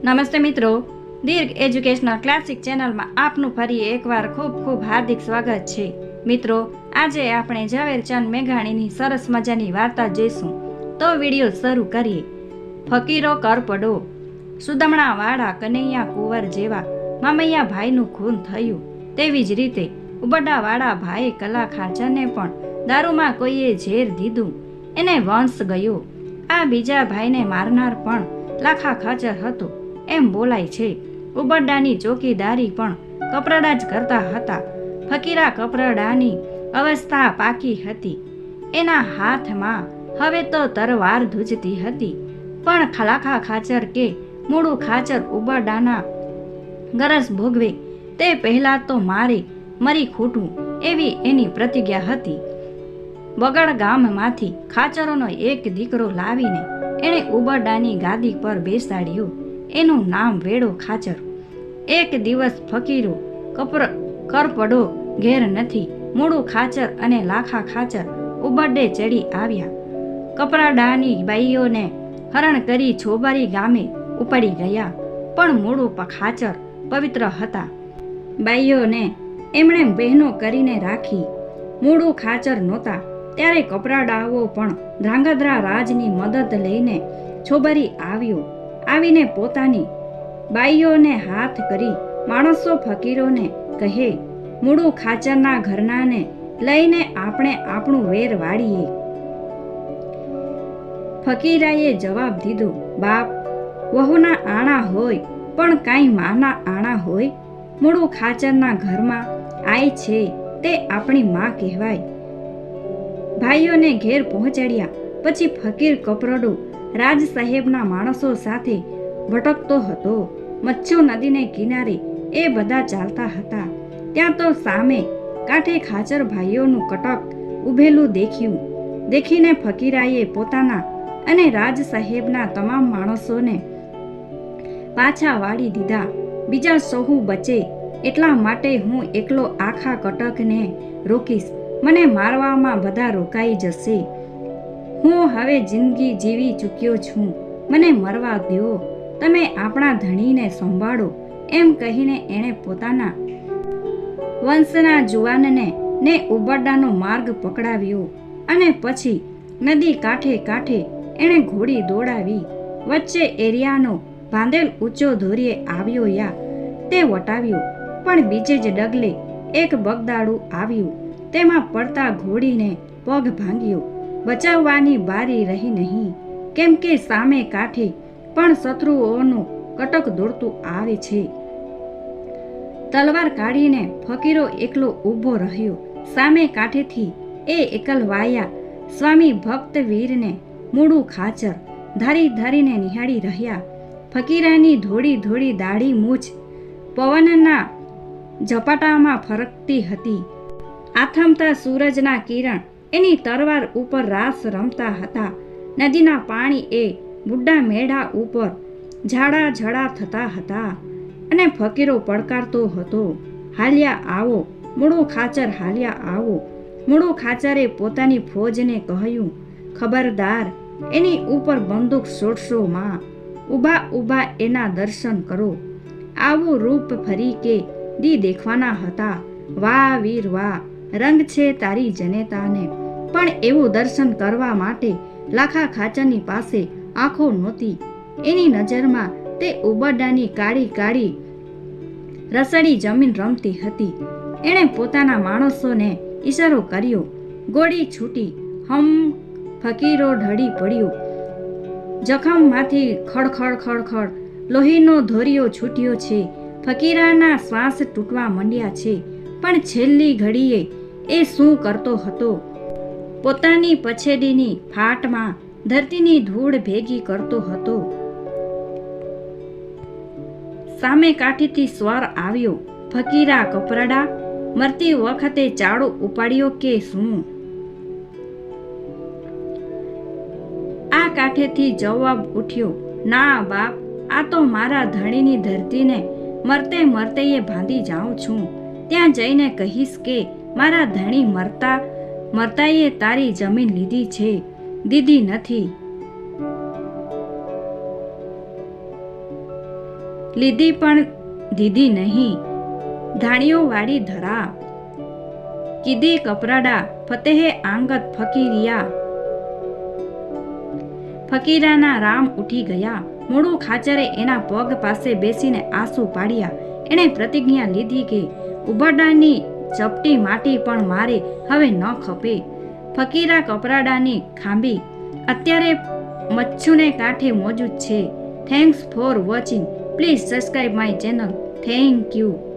નમસ્તે મિત્રો, દીર્ઘ educational classic ચેનલમાં આપનું ફરી એકવાર ખૂબ ખૂબ હાર્દિક સ્વાગત છે. મિત્રો, આજે આપણે ઝવેરચંદ મેઘાણીની સરસ મજાની વાર્તા જોઈશું. તો વિડીયો શરૂ કરીએ. ફકીરો કરપડો. સુદમણા વાળા કનૈયા કુંવર જેવા મામૈયા ભાઈનું ખૂન થયું, તેવી જ રીતે ઉબડા વાળા ભાઈ કલા ખાચરને પણ દારૂમાં કોઈએ ઝેર દીધું, એને વંશ ગયો. આ બીજા ભાઈને મારનાર પણ લાખા ખાચર હતો એમ બોલાય છે. ઉબરડાની ચોકીદારી પણ કપરડા જ કરતા હતા. ફકીરા કપરડાની અવસ્થા પાકી હતી. એના હાથમાં હવે તો તરવાર ધૂજતી હતી. પણ લાખા ખાચર કે મૂળું ખાચર ઉબરડાના ગરજ ભોગવે તે પહેલા તો મારે મરી ખૂટું એવી એની પ્રતિજ્ઞા હતી. બગડ ગામમાંથી ખાચરોનો એક દીકરો લાવીને એણે ઉબરડાની ગાદી પર બેસાડ્યો. એનું નામ વેડો ખાચર. એક દિવસ ફકીરો કરપડો ઘેર નથી. મૂળું ખાચર અને લાખા ખાચર ઉબરડે ચડી આવ્યા. કપરાડાની બાઈઓને હરણ કરી છોબારી ગામે ઉપાડી ગયા. પણ મૂળું ખાચર પવિત્ર હતા. બાઈઓને એમણે બહેનો કરીને રાખી. મૂળું ખાચર નહોતા ત્યારે કપરાડાઓ પણ ધ્રાંગધ્રા રાજની મદદ લઈને છોબારી આવ્યો. આવીને પોતાની બાઈઓને હાથ કરી માણસો ફકીરોને કહે, મૂળું ખાચરના ઘરનાને લઈને આપણે આપણું વેર વાળીએ. ફકીરાએ જવાબ દીધો, બાપ, વહુના આણા હોય પણ કાંઈ માના આણા હોય. મૂળું ખાચરના ઘરમાં આય છે તે આપણી માં કહેવાય. ભાઈઓને ઘેર પહોંચાડ્યા પછી ફકીર કપરડો રાજ સાહેબના માણસો સાથે ભટકતો હતો. મચ્છુ નદીને કિનારે એ બધા ચાલતા હતા. ત્યાં તો સામે કાંઠે ખાચર ભાઈઓનું કટક ઉભેલું દેખ્યું. દેખીને ફકીરાએ પોતાના અને રાજ સાહેબના તમામ માણસોને પાછા વાળી દીધા. બીજા સહુ બચે એટલા માટે હું એકલો આખા કટકને રોકીશ. મને મારવામાં બધા રોકાઈ જશે. હું હવે જિંદગી જીવી ચૂક્યો છું, મને મરવા દો. તમે આપણા ધણીને સંભાળો એમ કહીને એણે પોતાના વંશના જુવાનને ને ઉબરડાનો માર્ગ પકડાવ્યો. અને પછી નદી કાંઠે કાંઠે એણે ઘોડી દોડાવી. વચ્ચે એરિયાનો બાંધેલ ઊંચો ધોરીએ આવ્યો યા તે વટાવ્યો. પણ બીજે જ ડગલે એક બગદાડું આવ્યું. તેમાં પડતા ઘોડીને પગ ભાંગ્યો. બચાવવાની બારી રહી નહીં, કેમ કે સામે કાંઠે પણ શત્રુઓનું કટક દોડતું આવે છે. તલવાર કાઢીને ફકીરો એકલો ઊભો રહ્યો. સામે કાંઠેથી એ એકલવાયા સ્વામી ભક્ત વીરને મૂળું ખાચર ધારી ધારીને નિહાળી રહ્યા. ફકીરાની ધોળી ધોળી દાઢી મૂછ પવનના ઝપાટામાં ફરકતી હતી. આથમતા સૂરજના કિરણ એની તરવાર ઉપર રાસ રમતા હતા. નદીના પાણી એ બુઢા મેઢા ઉપર ઝાડા ઝાડા થતા હતા. અને ફકીરો પડકારતો હતો, હાલ્યા આવો મૂળું ખાચર, હાલ્યા આવો. મૂળું ખાચરે પોતાની ફોજને કહ્યું, ખબરદાર, એની ઉપર બંદૂક છોડશો માં. ઊભા ઊભા એના દર્શન કરો. આવું રૂપ ફરી કે દી દેખવાના હતા. વાહ વીર વાહ, રંગ છે તારી જનેતાને. પણ એવું દર્શન કરવા માટે લાખા ખાચરની પાસે આંખો નહોતી. એની નજરમાં તે ઉબરડાની કાળી કાળી રસડી જમીન રમતી હતી. એણે પોતાના માણસોને ઈશારો કર્યો. ગોળી છૂટી. હમ, ફકીરો ઢળી પડ્યો. જખમમાંથી ખડખડ ખડખડ લોહીનો ધોરિયો છૂટ્યો છે. ફકીરાના શ્વાસ તૂટવા માંડ્યા છે. પણ છેલ્લી ઘડીએ એ શું કરતો હતો? પોતાની પછેડીની ફાટમાં ધરતીની ધૂળ ભેગી કરતો હતો. સામે કાઠીથી સ્વર આવ્યો, ફકીરા કપરડા, મરતી વખતે ચાળો ઉપાડ્યો કે શું? આ કાંઠેથી જવાબ ઉઠ્યો, ના બાપ, આ તો મારા ધણીની ધરતીને મરતે મરતે એ ભાંધી જાઉં છું. ત્યાં જઈને કહીશ કે મારા ધણી મરતાએ તારી જમીન લીધી છે, દીધી નથી. લીધી પણ દીધી નહીં, ધાણીઓ વાળી ધરા, કીધી કપરાડા, ફતેહે આંગત ફકીરિયા, ફકીરાના રામ ઉઠી ગયા, મોડું ખાચરે એના પગ પાસે બેસીને આંસુ પાડ્યા. એણે પ્રતિજ્ઞા લીધી કે ઉભરડાની ચપટી માટી પણ મારે હવે ન ખપે. ફકીરા કપરાડાની ખાંભી અત્યારે મચ્છુને કાંઠે મોજૂદ છે. Thanks for watching. Please subscribe my channel. Thank you.